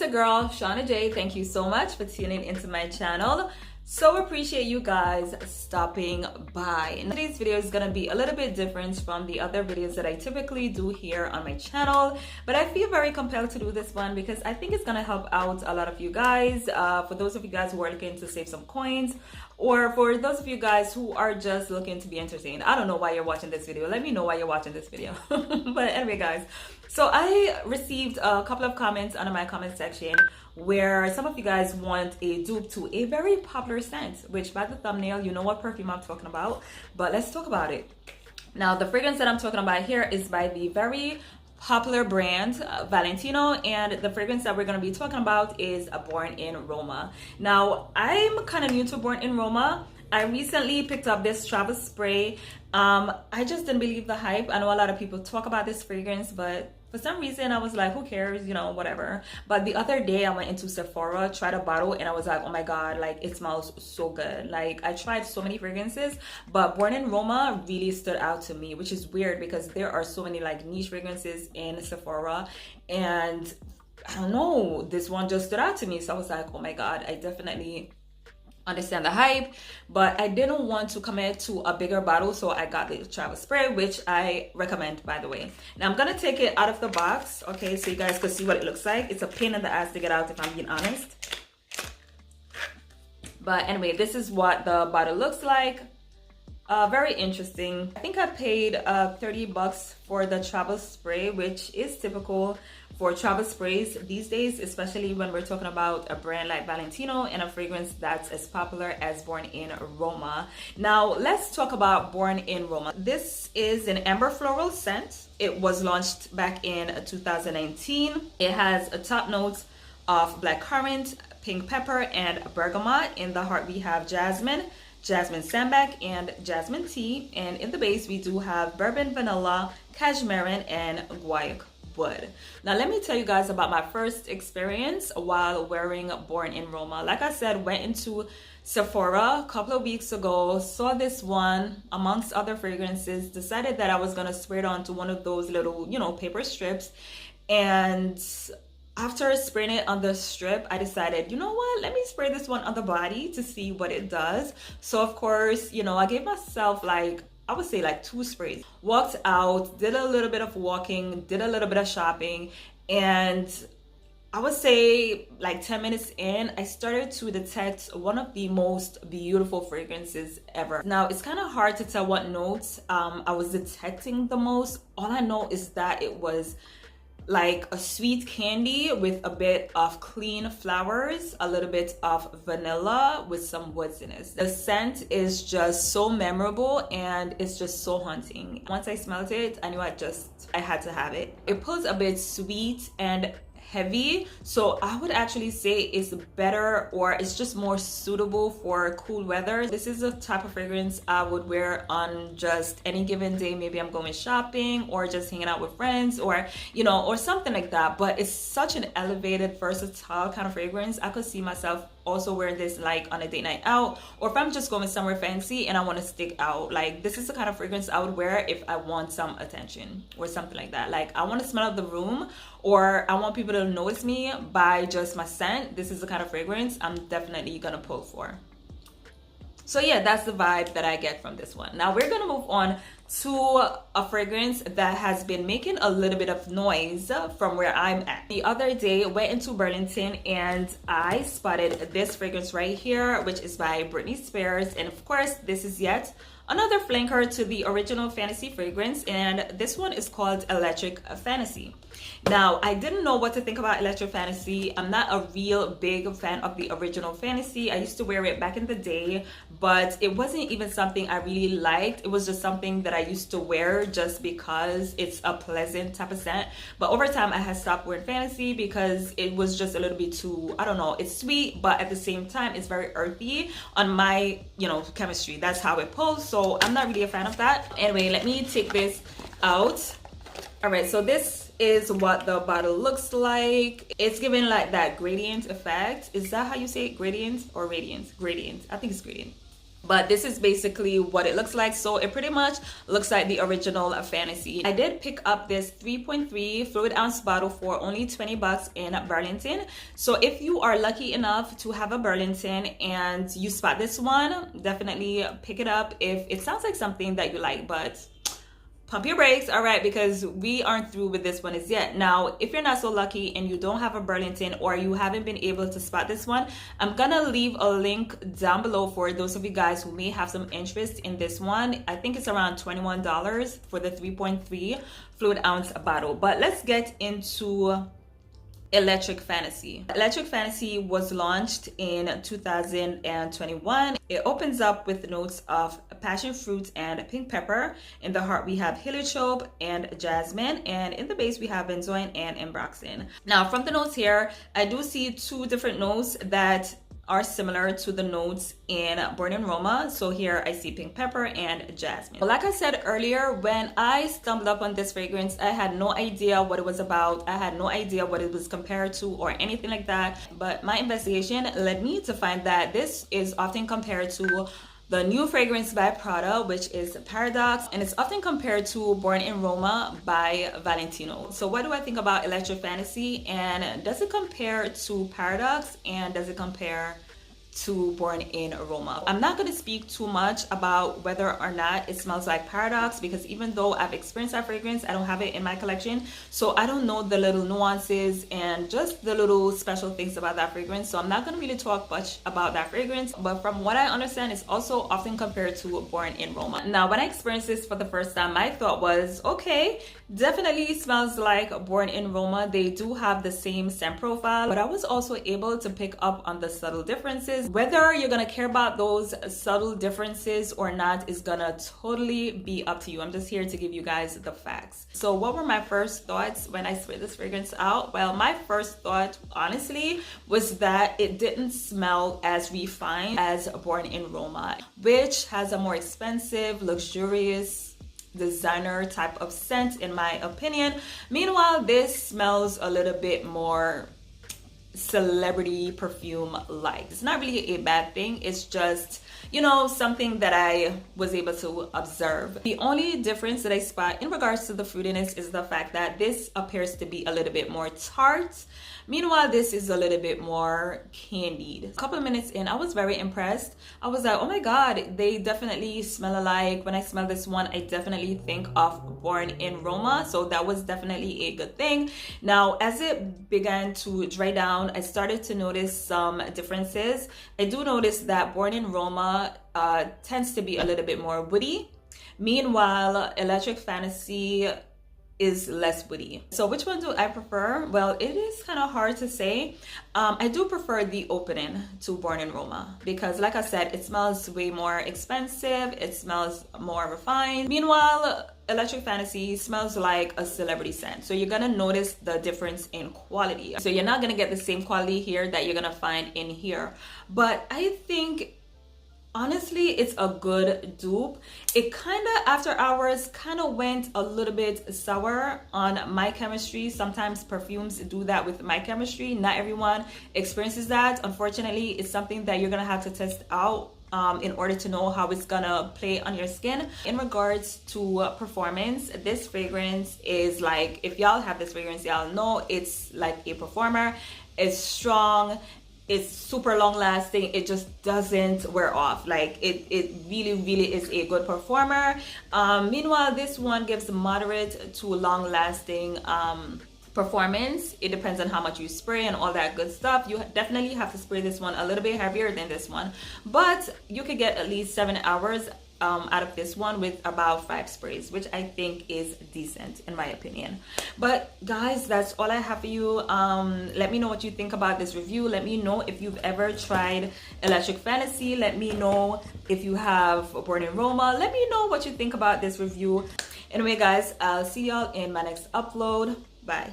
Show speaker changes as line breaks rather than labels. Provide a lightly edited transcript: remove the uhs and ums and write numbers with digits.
your girl, Shauna J. Thank you so much for tuning into my channel. So appreciate you guys stopping by. And today's video is gonna be a little bit different from the other videos that I typically do here on my channel, but I feel very compelled to do this one because I think it's gonna help out a lot of you guys. For those of you guys who are looking to save some coins, or for those of you guys who are just looking to be entertained. I don't know why you're watching this video. Let me know why you're watching this video. But anyway, guys, so I received a couple of comments under my comment section where some of you guys want a dupe to a very popular scent, which by the thumbnail, you know what perfume I'm talking about, but let's talk about it. Now, the fragrance that I'm talking about here is by the very popular brand Valentino, and the fragrance that we're going to be talking about is Born in Roma. Now, I'm kind of new to Born in Roma. I recently picked up this travel spray. I just didn't believe the hype. I know a lot of people talk about this fragrance, but for some reason I was like, who cares, you know, whatever. But the other day I went into Sephora, tried a bottle, and I was like, oh my god, like it smells so good. Like I tried so many fragrances, but Born in Roma really stood out to me, which is weird because there are so many like niche fragrances in Sephora, and I don't know, this one just stood out to me. So I was like, oh my god, I definitely understand the hype, but I didn't want to commit to a bigger bottle, so I got the travel spray, which I recommend, by the way. Now I'm gonna take it out of the box, okay, so you guys can see what it looks like. It's a pain in the ass to get out, if I'm being honest, but anyway, this is what the bottle looks like. Very interesting. I think I paid 30 bucks for the travel spray, which is typical for travel sprays these days, especially when we're talking about a brand like Valentino and a fragrance that's as popular as Born in Roma. Now, let's talk about Born in Roma. This is an amber floral scent. It was launched back in 2019. It has a top notes of blackcurrant, pink pepper, and bergamot. In the heart, we have jasmine sambac, and jasmine tea, and in the base we do have bourbon, vanilla, cashmere, and guaiac wood. Now let me tell you guys about my first experience while wearing Born in Roma. Like I said, went into Sephora a couple of weeks ago, saw this one amongst other fragrances, decided that I was gonna spray it onto one of those little, you know, paper strips, and after spraying it on the strip, I decided, you know what, let me spray this one on the body to see what it does. So of course, you know, I gave myself like, I would say like 2 sprays. Walked out, did a little bit of walking, did a little bit of shopping, and I would say like 10 minutes in, I started to detect one of the most beautiful fragrances ever. Now, it's kind of hard to tell what notes I was detecting the most. All I know is that it was like a sweet candy with a bit of clean flowers, a little bit of vanilla with some woodiness. The scent is just so memorable and it's just so haunting. Once I smelled it, I knew I had to have it. It pulls a bit sweet and heavy, so I would actually say it's better, or it's just more suitable for cool weather. This is a type of fragrance I would wear on just any given day. Maybe I'm going shopping or just hanging out with friends, or you know, or something like that. But it's such an elevated, versatile kind of fragrance. I could see myself also wearing this like on a date night out, or if I'm just going somewhere fancy and I want to stick out. Like this is the kind of fragrance I would wear if I want some attention or something like that. Like I want to smell out the room, or I want people to notice me by just my scent. This is the kind of fragrance I'm definitely gonna pull for. So yeah, that's the vibe that I get from this one. Now we're gonna move on to a fragrance that has been making a little bit of noise from where I'm at. The other day, went into Burlington and I spotted this fragrance right here, which is by Britney Spears. And of course, this is yet another flanker to the original Fantasy fragrance, and this one is called Electric Fantasy. Now, I didn't know what to think about Electric Fantasy. I'm not a real big fan of the original Fantasy. I used to wear it back in the day, but it wasn't even something I really liked. It was just something that I used to wear just because it's a pleasant type of scent. But over time, I had stopped wearing Fantasy because it was just a little bit too, I don't know, it's sweet, but at the same time, it's very earthy on my, you know, chemistry. That's how it pulls, so I'm not really a fan of that. Anyway, let me take this out. All right, so this is what the bottle looks like. It's giving like that gradient effect. Is that how you say it? Gradient or radiant? Gradient. I think it's gradient. but this is basically what it looks like. So it pretty much looks like the original Fantasy. I did pick up this 3.3 fluid ounce bottle for only 20 bucks in Burlington. So if you are lucky enough to have a Burlington and you spot this one, definitely pick it up if it sounds like something that you like, but pump your brakes, all right, because we aren't through with this one as yet. Now, if you're not so lucky and you don't have a Burlington or you haven't been able to spot this one, I'm gonna leave a link down below for those of you guys who may have some interest in this one. I think it's around $21 for the 3.3 fluid ounce bottle. But let's get into Electric Fantasy. Electric Fantasy was launched in 2021. It opens up with notes of passion fruit and pink pepper. In the heart we have heliotrope and jasmine, and in the base we have benzoin and ambroxan. Now from the notes here, I do see two different notes that are similar to the notes in Born in Roma. So here I see pink pepper and jasmine. Like I said earlier, when I stumbled up on this fragrance, I had no idea what it was about. I had no idea what it was compared to or anything like that. But my investigation led me to find that this is often compared to the new fragrance by Prada, which is Paradox, and it's often compared to Born in Roma by Valentino. So what do I think about Electric Fantasy, and does it compare to Paradox, and does it compare to Born in Roma? I'm not going to speak too much about whether or not it smells like Paradox, because even though I've experienced that fragrance, I don't have it in my collection, so I don't know the little nuances and just the little special things about that fragrance. So I'm not going to really talk much about that fragrance, but from what I understand, it's also often compared to Born in Roma. Now when I experienced this for the first time, my thought was, okay, definitely smells like Born in Roma. They do have the same scent profile, but I was also able to pick up on the subtle differences. Whether you're gonna care about those subtle differences or not is gonna totally be up to you. I'm just here to give you guys the facts. So what were my first thoughts when I sprayed this fragrance out? Well, my first thought, honestly, was that it didn't smell as refined as Born in Roma, which has a more expensive, luxurious, designer type of scent in my opinion. Meanwhile, this smells a little bit more celebrity perfume like. It's not really a bad thing, it's just, you know, something that I was able to observe. The only difference that I spot in regards to the fruitiness is the fact that this appears to be a little bit more tart. Meanwhile, this is a little bit more candied. A couple of minutes in, I was very impressed. I was like, oh my god, they definitely smell alike. When I smell this one, I definitely think of Born in Roma, so that was definitely a good thing. Now, as it began to dry down, I started to notice some differences. I do notice that Born in Roma tends to be a little bit more woody. Meanwhile, Electric Fantasy is less woody. So which one do I prefer? Well, it is kind of hard to say. I do prefer the opening to Born in Roma because, like I said, it smells way more expensive, it smells more refined. Meanwhile, Electric Fantasy smells like a celebrity scent, so you're gonna notice the difference in quality. So you're not gonna get the same quality here that you're gonna find in here, but I think honestly it's a good dupe. It kind of, after hours, kind of went a little bit sour on my chemistry. Sometimes perfumes do that with my chemistry. Not everyone experiences that. Unfortunately, it's something that you're gonna have to test out in order to know how it's gonna play on your skin. In regards to performance, this fragrance is like, if y'all have this fragrance, y'all know it's like a performer. It's strong, it's super long lasting, it just doesn't wear off. Like it really is a good performer. Meanwhile, this one gives moderate to long lasting performance. It depends on how much you spray and all that good stuff. You definitely have to spray this one a little bit heavier than this one, but you could get at least 7 hours out of this one with about 5 sprays, which I think is decent in my opinion. But guys, that's all I have for you. Let me know what you think about this review. Let me know if you've ever tried Electric Fantasy. Let me know if you have Born in Roma. Let me know what you think about this review. Anyway guys, I'll see y'all in my next upload. Bye.